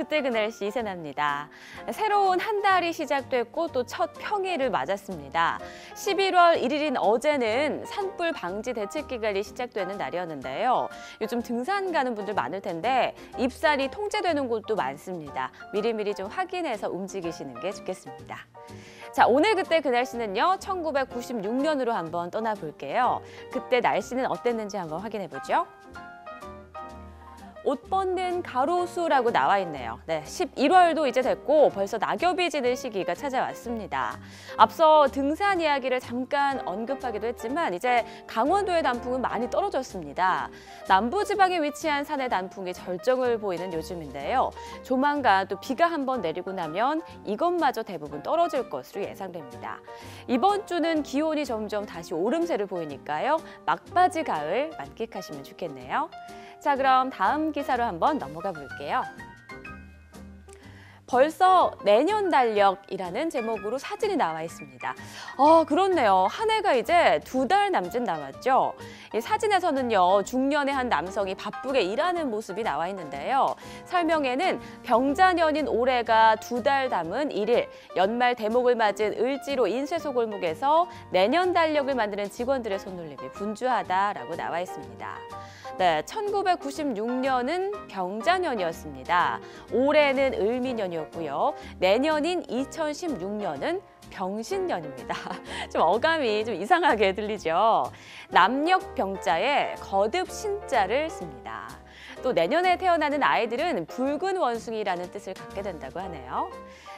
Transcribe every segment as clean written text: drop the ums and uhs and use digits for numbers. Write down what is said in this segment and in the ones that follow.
그때 그 날씨 이세나입니다. 새로운 한 달이 시작됐고 또 첫 평일을 맞았습니다. 11월 1일인 어제는 산불 방지 대책 기간이 시작되는 날이었는데요. 요즘 등산 가는 분들 많을 텐데 입산이 통제되는 곳도 많습니다. 미리미리 좀 확인해서 움직이시는 게 좋겠습니다. 자, 오늘 그때 그 날씨는요, 1996년으로 한번 떠나볼게요. 그때 날씨는 어땠는지 한번 확인해보죠. 옷 벗는 가로수라고 나와 있네요. 네, 11월도 이제 됐고 벌써 낙엽이 지는 시기가 찾아왔습니다. 앞서 등산 이야기를 잠깐 언급하기도 했지만 이제 강원도의 단풍은 많이 떨어졌습니다. 남부지방에 위치한 산의 단풍이 절정을 보이는 요즘인데요. 조만간 또 비가 한번 내리고 나면 이것마저 대부분 떨어질 것으로 예상됩니다. 이번 주는 기온이 점점 다시 오름세를 보이니까요. 막바지 가을 만끽하시면 좋겠네요. 자, 그럼 다음 기사로 한번 넘어가 볼게요. 벌써 내년 달력이라는 제목으로 사진이 나와 있습니다. 그렇네요. 한 해가 이제 2달 남짓 남았죠. 이 사진에서는요, 중년의 한 남성이 바쁘게 일하는 모습이 나와 있는데요. 설명에는 병자년인 올해가 2달 남은 1일, 연말 대목을 맞은 을지로 인쇄소 골목에서 내년 달력을 만드는 직원들의 손놀림이 분주하다라고 나와 있습니다. 네, 1996년은 병자년이었습니다. 올해는 을미년이었고요. 내년인 2016년은 병신년입니다. 좀 어감이 좀 이상하게 들리죠. 남녘 병자에 거듭 신자를 씁니다. 또 내년에 태어나는 아이들은 붉은 원숭이라는 뜻을 갖게 된다고 하네요.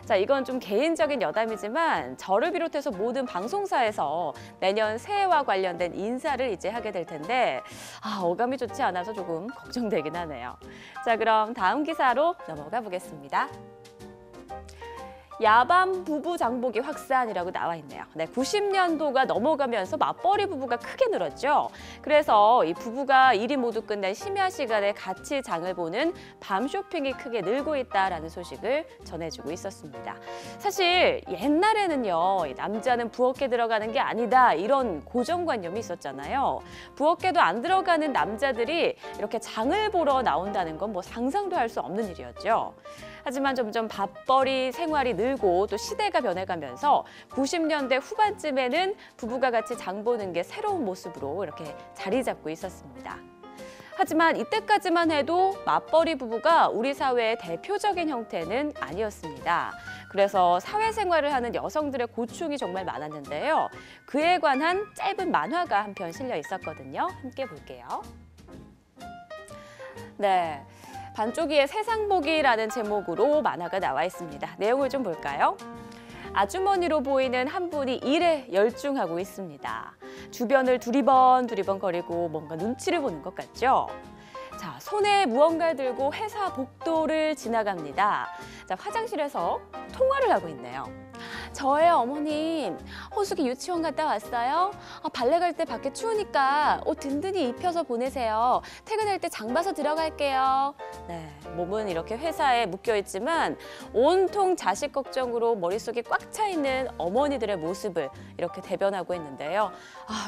자, 이건 좀 개인적인 여담이지만 저를 비롯해서 모든 방송사에서 내년 새해와 관련된 인사를 이제 하게 될 텐데 어감이 좋지 않아서 조금 걱정되긴 하네요. 자, 그럼 다음 기사로 넘어가 보겠습니다. 야밤 부부 장보기 확산이라고 나와 있네요. 네, 90년도가 넘어가면서 맞벌이 부부가 크게 늘었죠. 그래서 이 부부가 일이 모두 끝난 심야 시간에 같이 장을 보는 밤 쇼핑이 크게 늘고 있다라는 소식을 전해주고 있었습니다. 사실 옛날에는요, 남자는 부엌에 들어가는 게 아니다 이런 고정관념이 있었잖아요. 부엌에도 안 들어가는 남자들이 이렇게 장을 보러 나온다는 건 뭐 상상도 할 수 없는 일이었죠. 하지만 점점 밥벌이 생활이 늘고 또 시대가 변해가면서 90년대 후반쯤에는 부부가 같이 장 보는 게 새로운 모습으로 이렇게 자리 잡고 있었습니다. 하지만 이때까지만 해도 맞벌이 부부가 우리 사회의 대표적인 형태는 아니었습니다. 그래서 사회생활을 하는 여성들의 고충이 정말 많았는데요. 그에 관한 짧은 만화가 한 편 실려 있었거든요. 함께 볼게요. 네. 반쪽이의 세상보기라는 제목으로 만화가 나와 있습니다. 내용을 좀 볼까요? 아주머니로 보이는 한 분이 일에 열중하고 있습니다. 주변을 두리번 거리고 뭔가 눈치를 보는 것 같죠? 자, 손에 무언가를 들고 회사 복도를 지나갑니다. 자, 화장실에서 통화를 하고 있네요. 저예요, 어머님. 호숙이 유치원 갔다 왔어요? 발레 갈 때 밖에 추우니까 옷 든든히 입혀서 보내세요. 퇴근할 때 장 봐서 들어갈게요. 네, 몸은 이렇게 회사에 묶여있지만 온통 자식 걱정으로 머릿속에 꽉 차 있는 어머니들의 모습을 이렇게 대변하고 있는데요.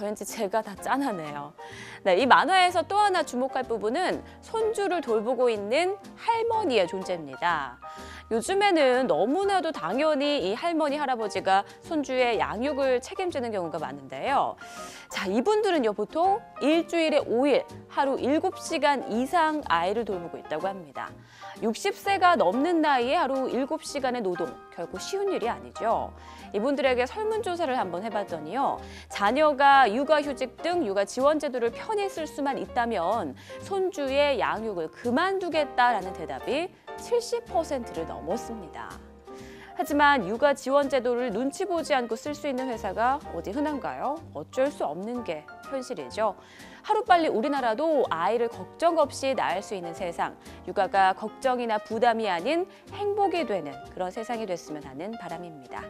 왠지 제가 다 짠하네요. 네, 이 만화에서 또 하나 주목할 부분은 손주를 돌보고 있는 할머니의 존재입니다. 요즘에는 너무나도 당연히 이 할머니, 할아버지가 손주의 양육을 책임지는 경우가 많은데요. 자, 이분들은요, 보통 일주일에 5일, 하루 7시간 이상 아이를 돌보고 있다고 합니다. 60세가 넘는 나이에 하루 7시간의 노동, 결코 쉬운 일이 아니죠. 이분들에게 설문조사를 한번 해봤더니요. 자녀가 육아휴직 등 육아 지원 제도를 편히 쓸 수만 있다면 손주의 양육을 그만두겠다라는 대답이 70%를 넘었습니다. 하지만 육아 지원 제도를 눈치 보지 않고 쓸 수 있는 회사가 어디 흔한가요? 어쩔 수 없는 게 현실이죠. 하루빨리 우리나라도 아이를 걱정 없이 낳을 수 있는 세상, 육아가 걱정이나 부담이 아닌 행복이 되는 그런 세상이 됐으면 하는 바람입니다.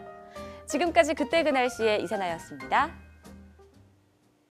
지금까지 그때 그 날씨의 이세나였습니다.